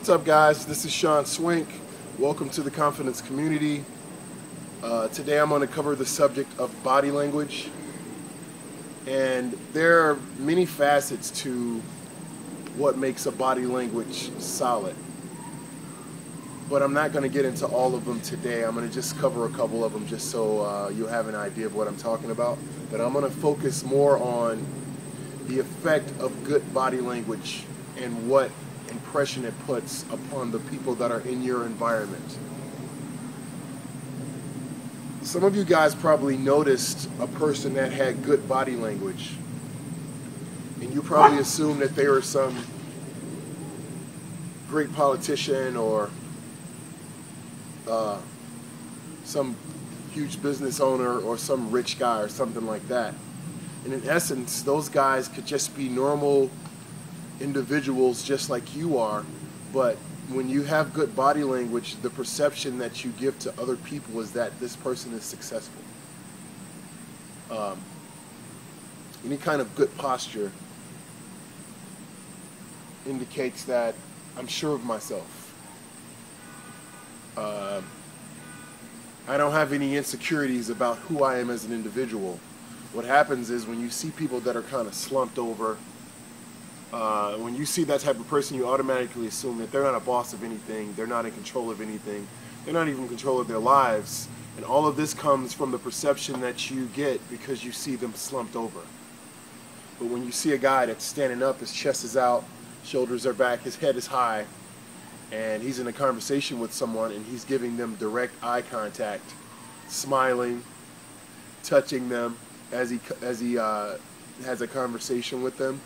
What's up, guys? This is Sean Swink. Welcome to the Confidence Community. Today I'm going to cover the subject of body language. And there are many facets to what makes a body language solid. But I'm not going to get into all of them today. I'm going to just cover a couple of them just so you'll have an idea of what I'm talking about. But I'm going to focus more on the effect of good body language and what impression it puts upon the people that are in your environment. Some of you guys probably noticed a person that had good body language, and you probably assumed that they were some great politician or some huge business owner or some rich guy or something like that. And in essence, those guys could just be normal individuals just like you are, but when you have good body language, the perception that you give to other people is that this person is successful. Any kind of good posture indicates that I'm sure of myself. I don't have any insecurities about who I am as an individual. What happens is when you see people that are kind of slumped over, when you see that type of person, you automatically assume that they're not a boss of anything, they're not in control of anything, they're not even in control of their lives, and all of this comes from the perception that you get because you see them slumped over. But when you see a guy that's standing up, his chest is out, shoulders are back, his head is high, and he's in a conversation with someone and he's giving them direct eye contact, smiling, touching them as he has a conversation with them,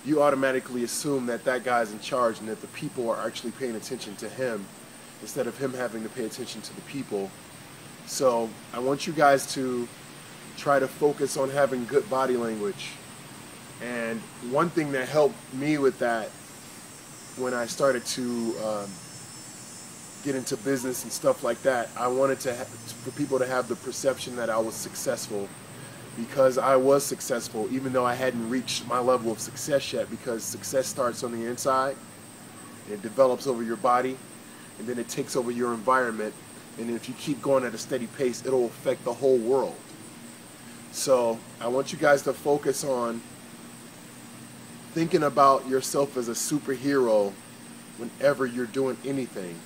you automatically assume that that guy's in charge and that the people are actually paying attention to him instead of him having to pay attention to the people. So I want you guys to try to focus on having good body language. And one thing that helped me with that when I started to get into business and stuff like that, I wanted for people to have the perception that I was successful, because I was successful even though I hadn't reached my level of success yet, because success starts on the inside, it develops over your body, and then it takes over your environment, and if you keep going at a steady pace, it'll affect the whole world. So I want you guys to focus on thinking about yourself as a superhero whenever you're doing anything.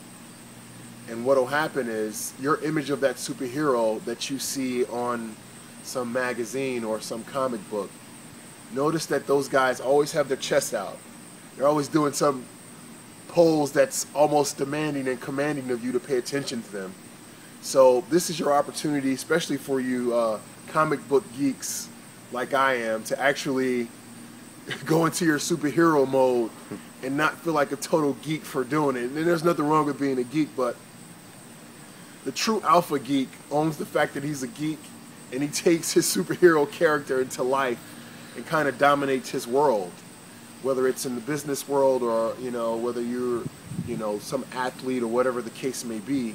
And what'll happen is your image of that superhero that you see on some magazine or some comic book, notice that those guys always have their chest out. They're always doing some pose that's almost demanding and commanding of you to pay attention to them. So this is your opportunity, especially for you comic book geeks like I am, to actually go into your superhero mode and not feel like a total geek for doing it. And there's nothing wrong with being a geek, but the true alpha geek owns the fact that he's a geek, and he takes his superhero character into life and kind of dominates his world, whether it's in the business world or, whether you're, some athlete or whatever the case may be.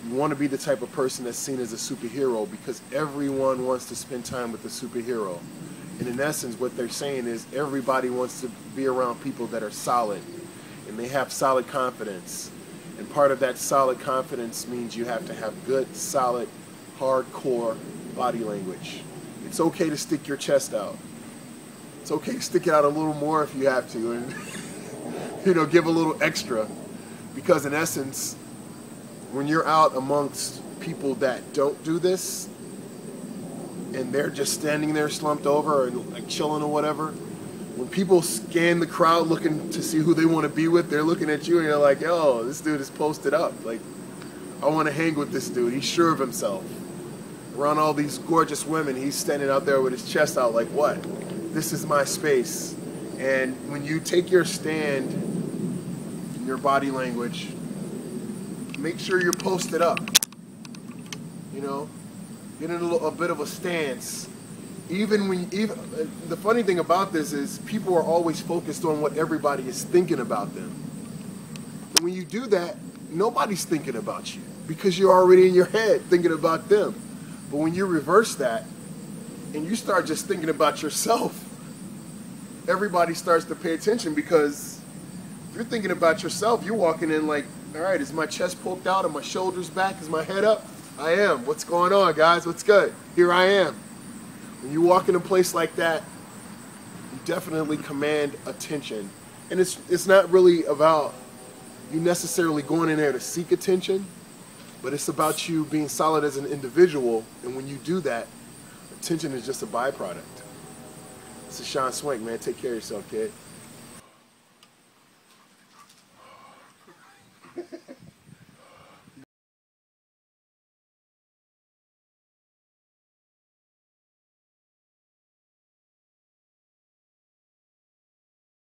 You want to be the type of person that's seen as a superhero, because everyone wants to spend time with the superhero. And in essence, what they're saying is everybody wants to be around people that are solid and they have solid confidence. And part of that solid confidence means you have to have good, solid, hardcore body language. It's okay to stick your chest out. It's okay to stick it out a little more if you have to, and give a little extra, because in essence, when you're out amongst people that don't do this and they're just standing there slumped over and like chilling or whatever, when people scan the crowd looking to see who they want to be with, they're looking at you and you're like, yo, this dude is posted up. Like, I want to hang with this dude. He's sure of himself. Around all these gorgeous women, he's standing out there with his chest out like, what? This is my space. And when you take your stand in your body language, make sure you're posted up. Get in a bit of a stance. Even the funny thing about this is people are always focused on what everybody is thinking about them. And when you do that, nobody's thinking about you because you're already in your head thinking about them. But when you reverse that and you start just thinking about yourself, everybody starts to pay attention because If you're thinking about yourself, you're walking in like, all right, is my chest poked out? Are my shoulders back? Is my head up? I am. What's going on, guys? What's good? Here I am. When you walk in a place like that, you definitely command attention. And it's not really about you necessarily going in there to seek attention, but it's about you being solid as an individual. And when you do that, attention is just a byproduct. This is Sean Swank, man. Take care of yourself, kid.